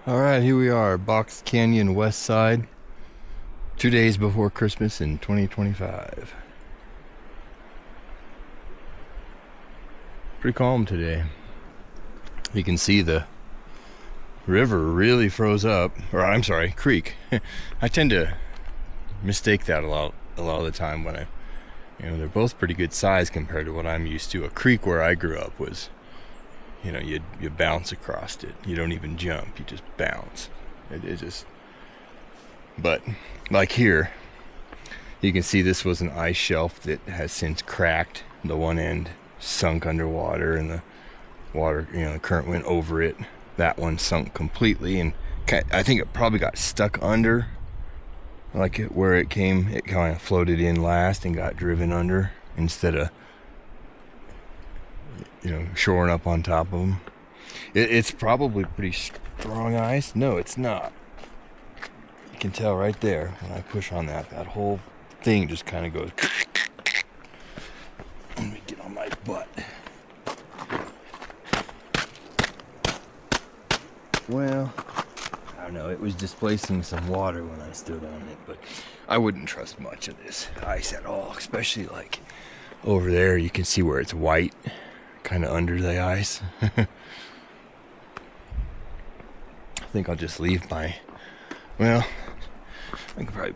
Alright, here we are, Box Canyon West Side, 2 days before Christmas in 2025. Pretty calm today. You can see the river really froze up, or I'm sorry, creek. I tend to mistake that a lot of the time when they're both pretty good size compared to what I'm used to. A creek where I grew up was, you bounce across it. You don't even jump, you just bounce. But like here, you can see this was an ice shelf that has since cracked. The one end sunk underwater and the water, the current went over it. That one sunk completely, and I think it probably got stuck under, like where it came, it kind of floated in last and got driven under instead of shoring up on top of them. It's probably pretty strong ice. No, it's not. You can tell right there when I push on that whole thing just kind of goes. Let me get on my butt. Well, I don't know. It was displacing some water when I stood on it, but I wouldn't trust much of this ice at all, especially like over there. You can see where it's white, kind of under the ice. I think I'll just leave I can probably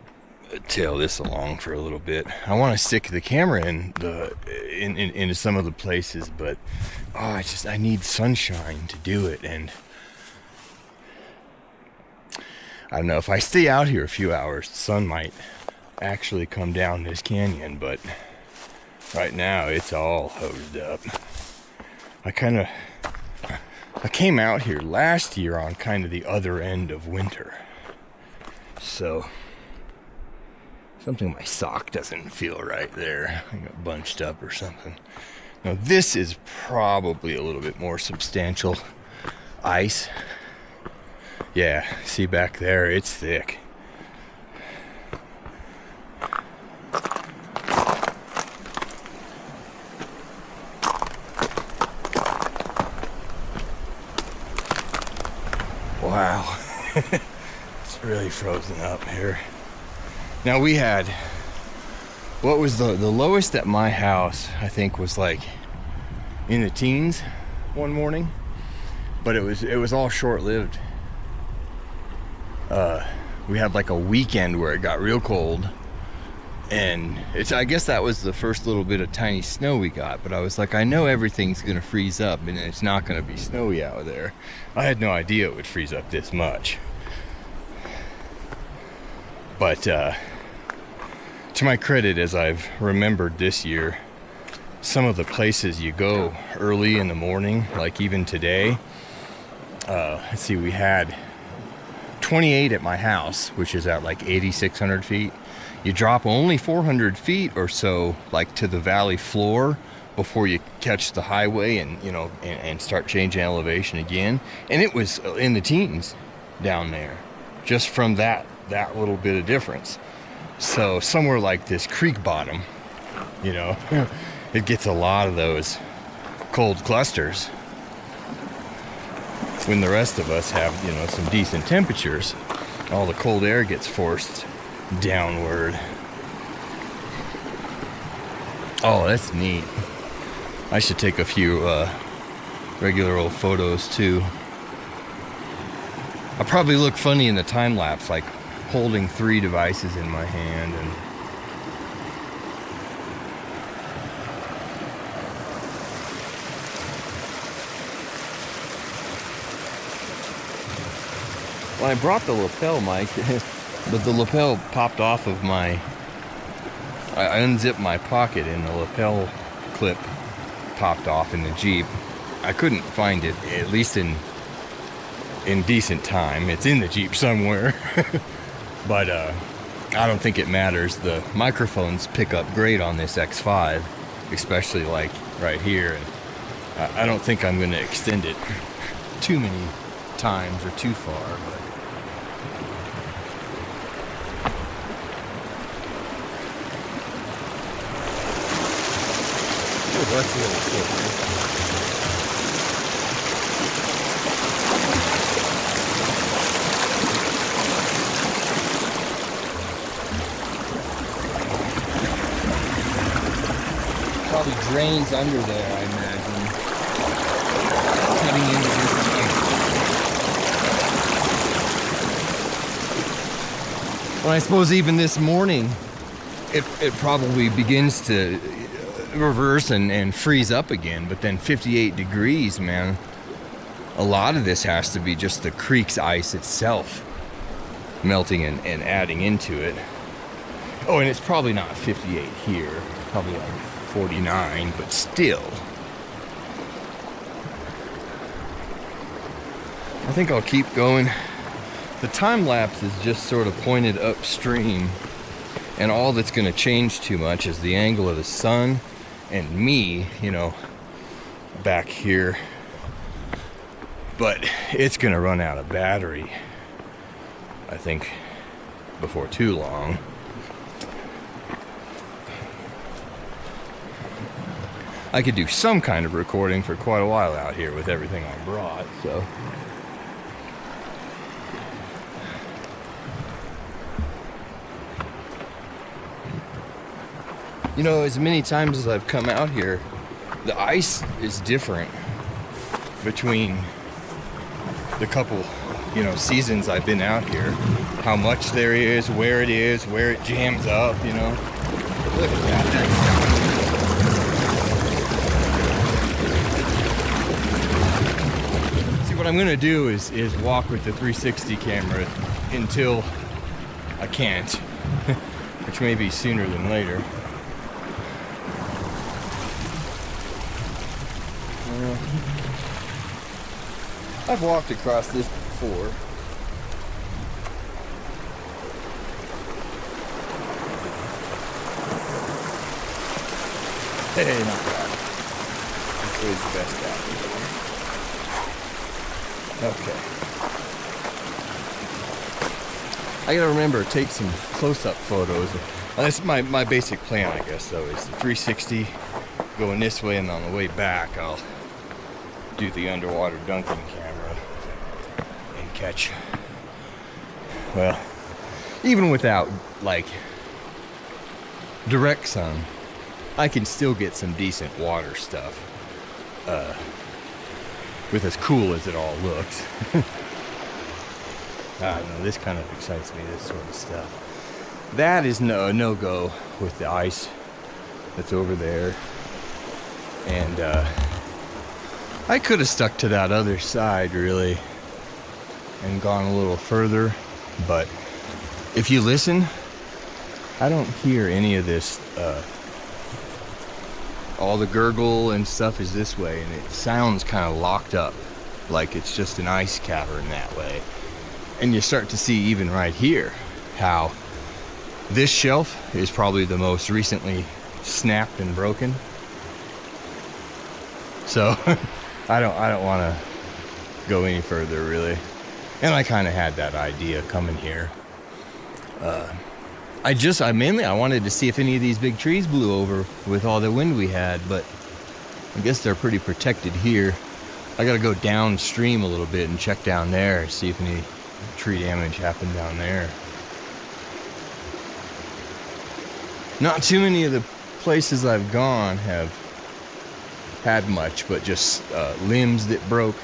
tail this along for a little bit. I want to stick the camera into some of the places, but I need sunshine to do it, and I don't know, if I stay out here a few hours, the sun might actually come down this canyon, but right now it's all hosed up. I came out here last year on kind of the other end of winter, so something in my sock doesn't feel right there. I got bunched up or something. Now this is probably a little bit more substantial ice. Yeah, see back there, it's thick. Wow. It's really frozen up here. Now we had, what was the lowest at my house, I think, was like in the teens one morning, but it was all short-lived. We had like a weekend where it got real cold, and I guess that was the first little bit of tiny snow we got, but I was like, I know everything's gonna freeze up and it's not gonna be snowy out there. I had no idea it would freeze up this much. But to my credit, as I've remembered this year, some of the places you go early in the morning, like even today, let's see, we had 28 at my house, which is at like 8,600 feet. You drop only 400 feet or so, like to the valley floor, before you catch the highway and start changing elevation again. And it was in the teens down there, just from that little bit of difference. So somewhere like this creek bottom, it gets a lot of those cold clusters. When the rest of us have, some decent temperatures, all the cold air gets forced downward. Oh, that's neat. I should take a few regular old photos too. I'll probably look funny in the time lapse, like holding 3 devices in my hand and well, I brought the lapel mic, but the lapel popped off of I unzipped my pocket and the lapel clip popped off in the Jeep. I couldn't find it, at least in decent time. It's in the Jeep somewhere. But I don't think it matters. The microphones pick up great on this X5, especially like right here. And I don't think I'm going to extend it too many times or too far, but that's really silly. drains under there, I imagine. Cutting into this tank. Well, I suppose even this morning, it probably begins to reverse and freeze up again, but then 58 degrees, man. A lot of this has to be just the creek's ice itself melting and adding into it. Oh, and it's probably not 58 here, probably like 49, but still. I think I'll keep going. The time lapse is just sort of pointed upstream, and all that's going to change too much is the angle of the sun and me, you know, back here. But it's going to run out of battery, I think, before too long. I could do some kind of recording for quite a while out here with everything I brought, so. You know, as many times as I've come out here, the ice is different between the couple, you know, seasons I've been out here. How much there is, where it jams up, you know. Look at that, See, what I'm gonna do is walk with the 360 camera until I can't, which may be sooner than later. I've walked across this before. Hey, not bad. This way's the best out. Okay. I gotta remember to take some close-up photos. That's my basic plan, I guess, though, is the 360 going this way, and on the way back, I'll do the underwater dunking camera and catch. Well, even without, like, direct sun, I can still get some decent water stuff with as cool as it all looks. I don't know, this kind of excites me, this sort of stuff. That is no-go with the ice that's over there. And I could have stuck to that other side, really, and gone a little further, but if you listen, I don't hear any of this. All the gurgle and stuff is this way, and it sounds kind of locked up, like it's just an ice cavern that way. And you start to see, even right here, how this shelf is probably the most recently snapped and broken. So I don't want to go any further, really. And I kind of had that idea coming here. I wanted to see if any of these big trees blew over with all the wind we had, but I guess they're pretty protected here. I gotta go downstream a little bit and check down there, see if any tree damage happened down there. Not too many of the places I've gone have had much, but just limbs that broke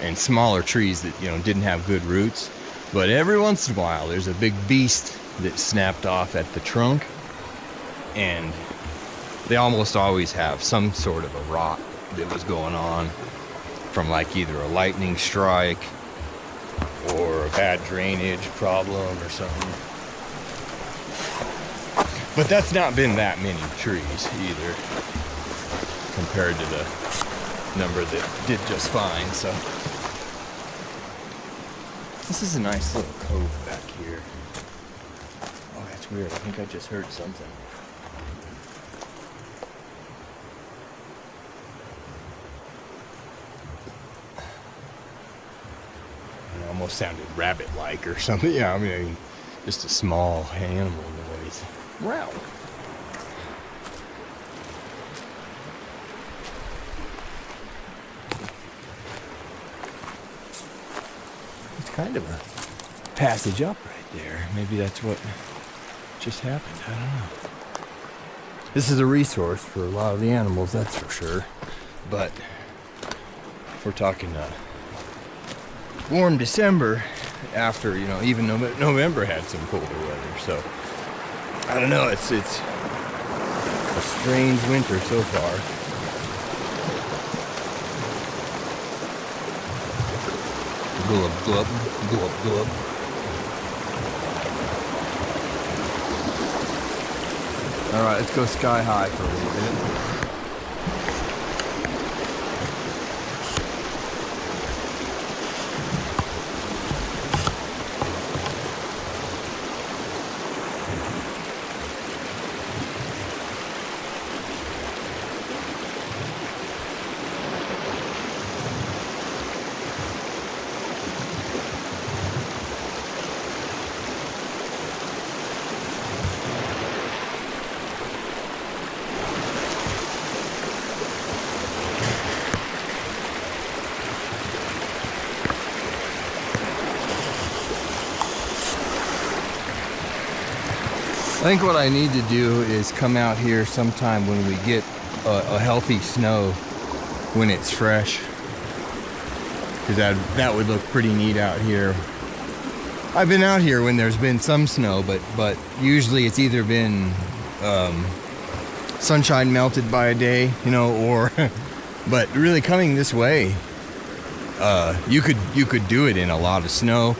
and smaller trees that, you know, didn't have good roots. But every once in a while there's a big beast that snapped off at the trunk, and they almost always have some sort of a rot that was going on from, like, either a lightning strike or a bad drainage problem or something. But that's not been that many trees either, compared to the number that did just fine. So this is a nice little cove back here. Oh, that's weird. I think I just heard something. It almost sounded rabbit-like or something. Yeah, I mean, just a small animal noise. Wow. It's kind of a passage up right there. Maybe that's what just happened. I don't know. This is a resource for a lot of the animals, that's for sure. But we're talking warm December after, you know, even November had some colder weather. So I don't know, it's a strange winter so far. Glub, glub, glub, glub. All right, let's go sky high for a little bit. I think what I need to do is come out here sometime when we get a healthy snow, when it's fresh, because that would look pretty neat out here. I've been out here when there's been some snow, but usually it's either been sunshine melted by a day, you know, or but really coming this way, you could do it in a lot of snow.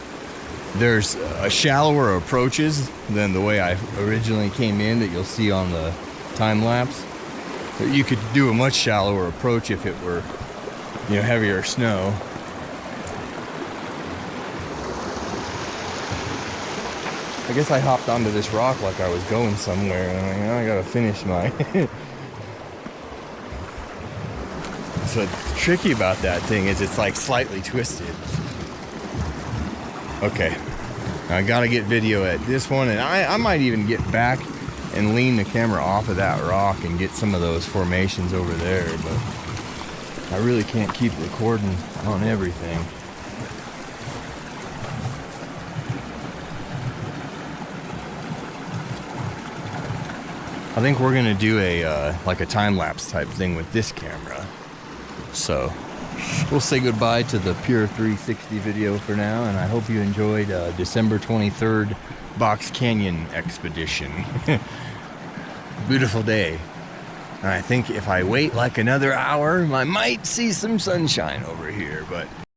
There's shallower approaches than the way I originally came in that you'll see on the time lapse. You could do a much shallower approach if it were, you know, heavier snow. I guess I hopped onto this rock like I was going somewhere, and I'm like, oh, I gotta finish my. So what's tricky about that thing is it's like slightly twisted. Okay, I gotta get video at this one, and I might even get back and lean the camera off of that rock and get some of those formations over there, but I really can't keep recording on everything. I think we're gonna do a like a time-lapse type thing with this camera. So we'll say goodbye to the pure 360 video for now, and I hope you enjoyed December 23rd Box Canyon expedition. Beautiful day. And I think if I wait like another hour, I might see some sunshine over here, but